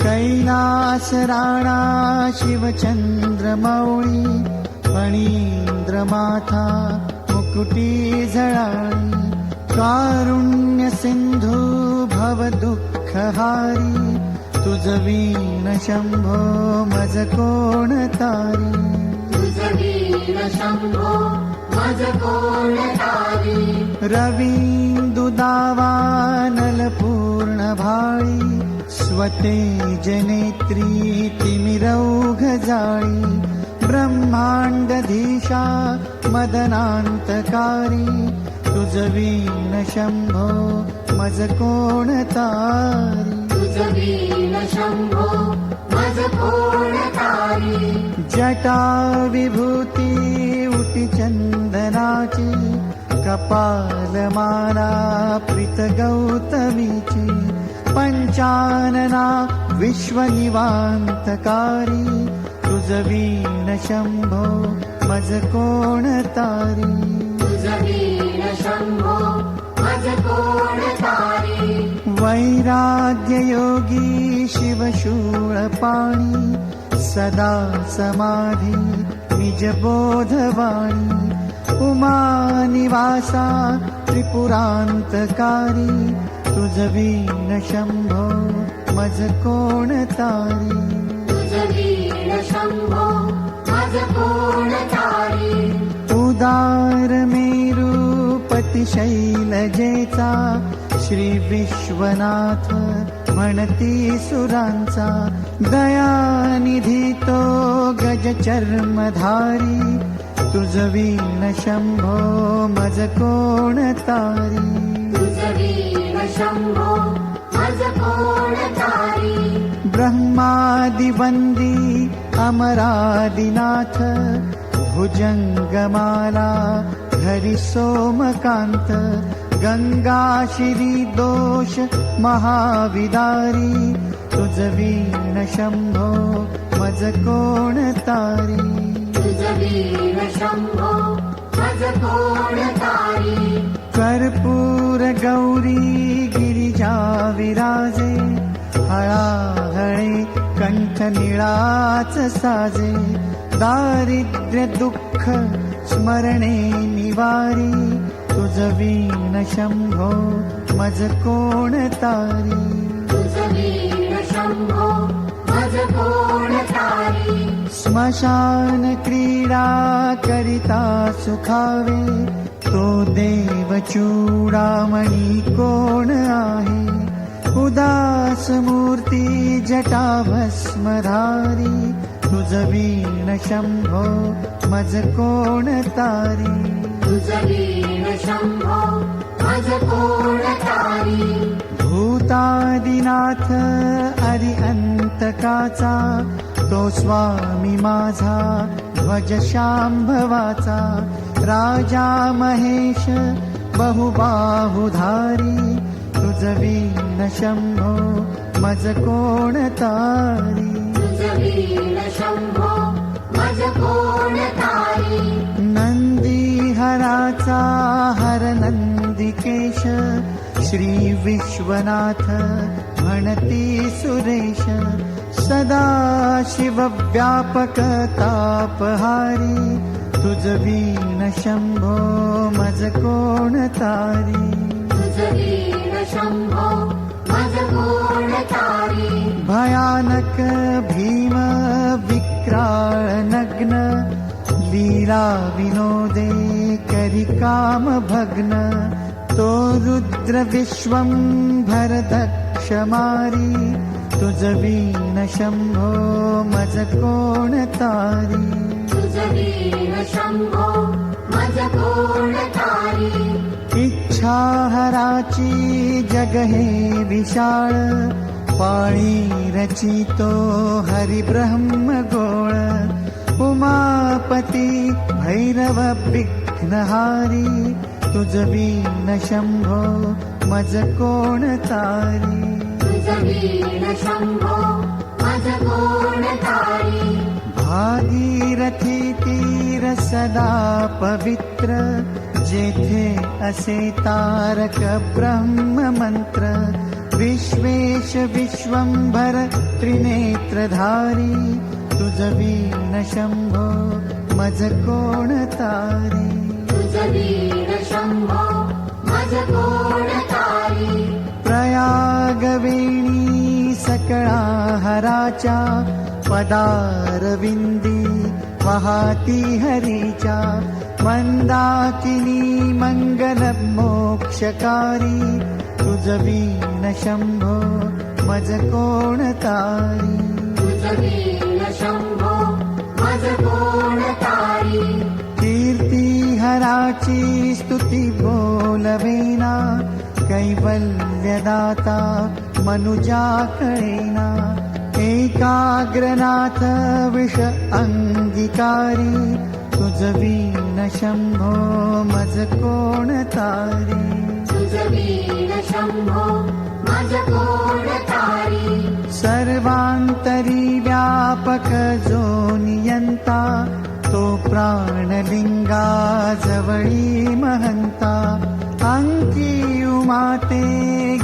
कैलास राणा शिवचंद्र मौळी फणींद्र माथा मुकुटी झळाळी कारुण्य सिंधू भव दुःखहारी तुझ वीण शंभो मज कोण तारी रवींदु दावानल पूर्ण भाळी स्वतेज नेत्री तिमिरौघ जाळी ब्रह्मांडधीशा मदनांतकारी तुझ वीण शंभो मज कोण तारी जटा विभूती उटी चंदनाची कपालमाला प्रीत गौतमीची पंचानना विश्वनिवांतकारी तुझ वीण शंभो मज कोण तारी वैराग्य योगी शिवशूळपाणी सदा समाधी निज बोधवाणी उमा निवासा त्रिपुरांतकारी तुझ वीण शंभो मज कोण तारी उदार मेरुपती शैलजेचा श्री विश्वनाथ म्हणती सुरांचा दयानिधी तो गज चर्मधारी तुझ वीण शंभो मज कोण तारी ब्रह्मादिवंदी अमरादिनाथ भुजंगमाला हरि सोमकांत गंगा श्री दोष महाविदारी तुझ वीण शंभो मज कोण तारी कर्पूर गौरी गिरिजा विराजे हळाहळे कंठ निळाच साजे दारिद्र्य दुःख स्मरणे निवारी तुझ वीण शंभो मज कोण तारी स्मशान क्रीडा करिता सुखावे तो देव चूडामणी कोण आहे उदास मूर्ती जटा भस्मधारी तुझ वीण शंभो मज कोण तारी भूतादिनाथ अरिअंतकाचा तो स्वामी माझा ध्वज शांभवाचा राजा महेश बहुबाहुधारी तुझ वीण शंभो मज कोण तारी नंदीहराचा हर नंदिकेश श्री विश्वनाथ म्हणती सुरेश सदा शिव व्यापक तापहारी तुझ वीण शंभो मज कोण तारी भयानक भीम विक्राळ नग्न लीला विनोदे करी काम भग्न तो रुद्र विश्वंभर दक्ष मारी तुझ वीण शंभो मज कोण तारी इच्छा हराची जग हे विशाळ पाळी रचितो हरि ब्रह्म गोळ उमापती भैरव विघ्नहारी तुझ वीण शंभो मज कोण तारी भागीरथी तीर सदा पवित्र जेथे असे तारक ब्रह्म मंत्र विश्वेश विश्वंभर त्रिनेत्रधारी तुझ वीण शंभो मज कोण तारी तुझ वीण शंभो मज कोण तारी प्रयागवेणी सकळा हराच्या पदारविंदी वहाती हरीच्या मंदाकिनी मंगल मोक्षकारी तुझ वीण शंभो मज कोण तारी तुझ वीण शंभो मज कोण तारी कीर्ती हराची स्तुती बोलवेना कैवल्यदाता मनुजा कळेना एकाग्रनाथ विष अंगीकारी तुझ वीण शंभो मज कोण तारी तुझ वीण शंभो मज कोण तारी सर्वांतरी व्यापक जो नियंता तो प्राणलिंगा जवळी महंता अंकी उमाते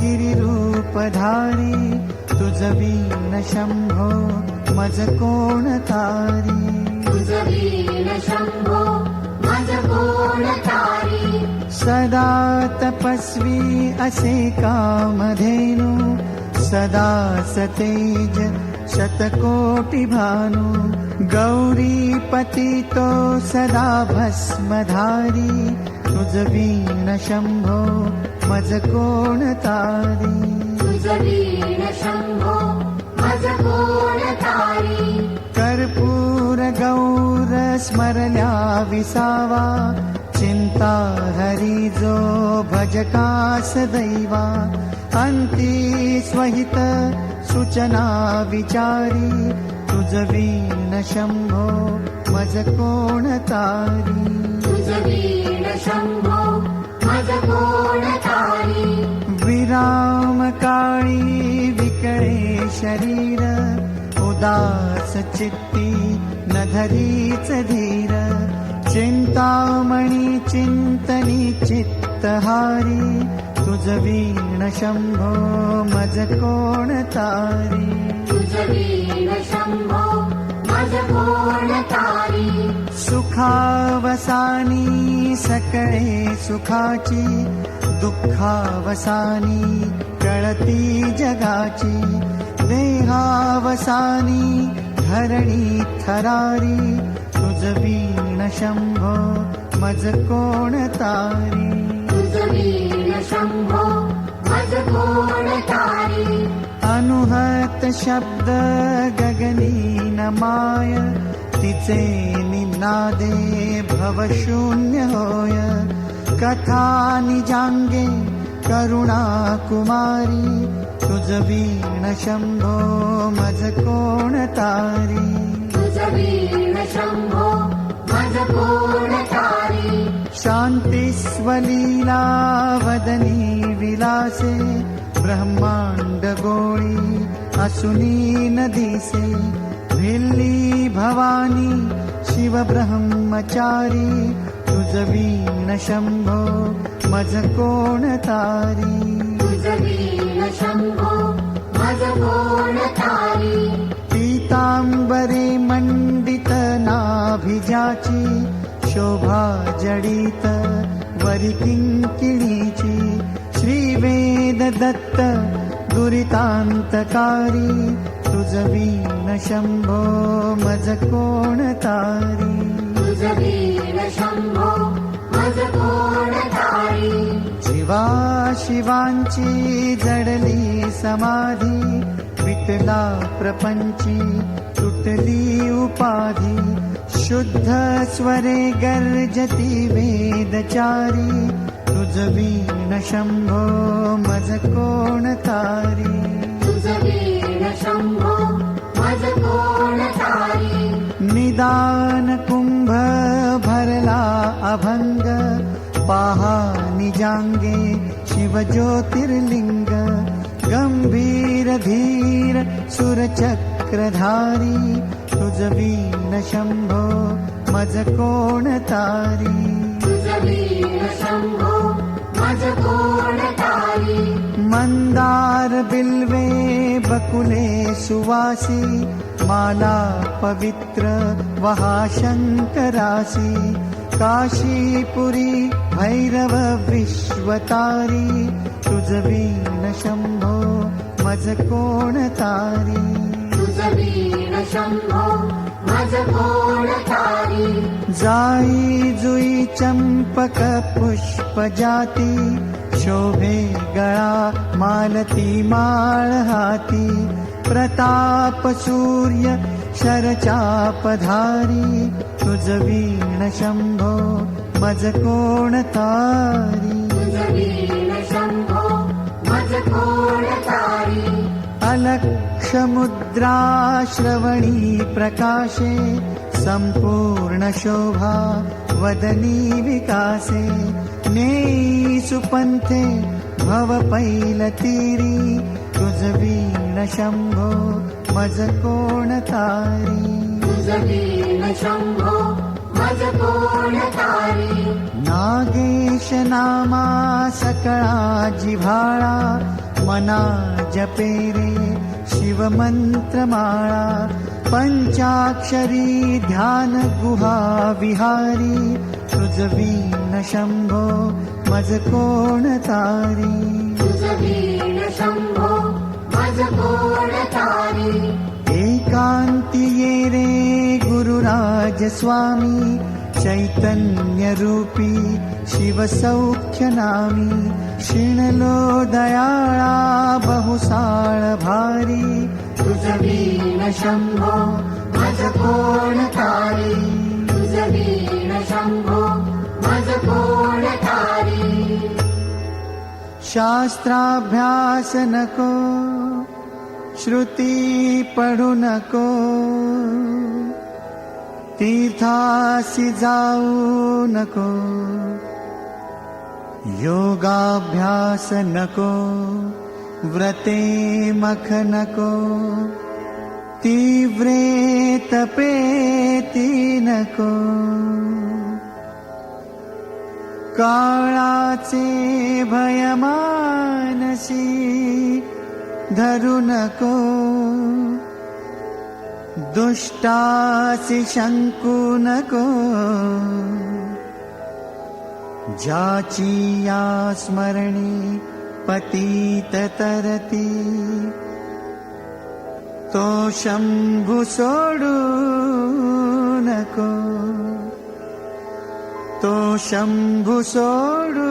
गिरिरूपधारी तुझ वीण शंभो मज कोण तारी तुझ वीण शंभो मज कोण तारी सदा तपस्वी असे कामधेनु सदा सतेज शतकोटी भानु गौरीपती तो सदा भस्मधारी तुझ वीण शंभो मज कोण तारी तुझ वीण शंभो मज कोण तारी कर्पूर गौर स्मरल्या विसावा चिंता हरी जो भजकास दैवा अंती स्वहित सूचना विचारी तुझ वीण शंभो मज कोण तारी तुझ वीण शंभो मज कोण तारी विराम काळी विकळे शरीर उदास चित्ती न धरीच धीर चिंतामणी चिंतनी चित्तहारी तुझ वीण शंभो मज कोण तारी तुझ वीण शंभो मज कोण तारी सुखावसानी सकळे सुखाची दुःखावसानी कळती जगाची देहावसानी धरणी थरारी तुझ वीण शंभो मज कोण तारी तुझ वीण शंभो मज कोण तारी अनुहत शब्द गगनी नमाय तिचे निनादे भवशून्य होय कथा निजांगे करुणा कुमारी तुझ वीण शंभो मज कोण तारी तुझ वीण शंभो मज कोण तारी शांती स्वलीला वदनी विलासे ब्रह्मांड गोळी असुनी नदीसे भिल्ली भवानी शिव ब्रह्मचारी तुझ वीण शंभो मज कोण तारी तुझ वीण शंभो मज कोण तारी पीतांबरे मंडित नाभिजाची शोभा जडित वरी किंकिणीची श्री वेद दत्त दुरितांतकारी तुझ वीण शंभो मज कोण तारी तुझ वीण शंभो मज कोण तारी शिवा शिवांची जडली समाधी विटला प्रपंची तुटली उपाधी शुद्ध स्वरे गर्जती वेदचारी तुझ वीण शंभो मज कोण तारी तुझ वीण शंभो मज कोण तारी निदान कुंभ भरला अभंग पाहा निजांगे शिव ज्योतिर्लिंग गंभीर धीर सुरचक्रधारी तुझ वीण शंभो मज कोण तारी तुझ वीण शंभो मज कोण तारी तारी मंदार बिल्वे बकुले सुवासी माला पवित्र वहा शंकरासी काशीपुरी भैरव विश्वतारी तुझ वीण शंभो मज कोण तारी तुझ वीण शंभो मज कोण तारी जाई जुई चंपक पुष्प जाती शोभे गळा मालती माळ हाती प्रताप सूर्य शरचापधारी तुझ वीण शंभो मज कोण तारी तुझ वीण शंभो मज कोण तारी अलक्ष मुद्रा श्रवणी प्रकाशे संपूर्ण शोभा वदनी विकासे नेई सुपंथे भव पैलतीरी तुझ वीण शंभो मज कोण तारी तुझ वीण शंभो मज कोण तारी नागेश नामा सकळा जिव्हाळा मना जपे रे शिव मंत्रमाळा पंचाक्षरी ध्यान गुहा विहारी तुझ वीण शंभो मज कोण तारी तुझ वीण शंभो मज कोण तारी एकांती ये रे गुरुराज स्वामी चैतन्य रूपी शिव सौख्य नामी शिणलो दयाळा बहुसाळ भारी तुझ वीण शंभो मज कोण तारी तुझ वीण शंभो मज कोण तारी शास्त्राभ्यास नको श्रुती पढू नको तीर्थासी जाऊ नको योगाभ्यास नको व्रते मख नको तीव्रे तपेती नको काळाचे भय मानसी धरू नको दुष्टासी शंकू नको ज्याची या स्मरणी पतित तरती तो शंभू सोडू नको तो शंभू सोडू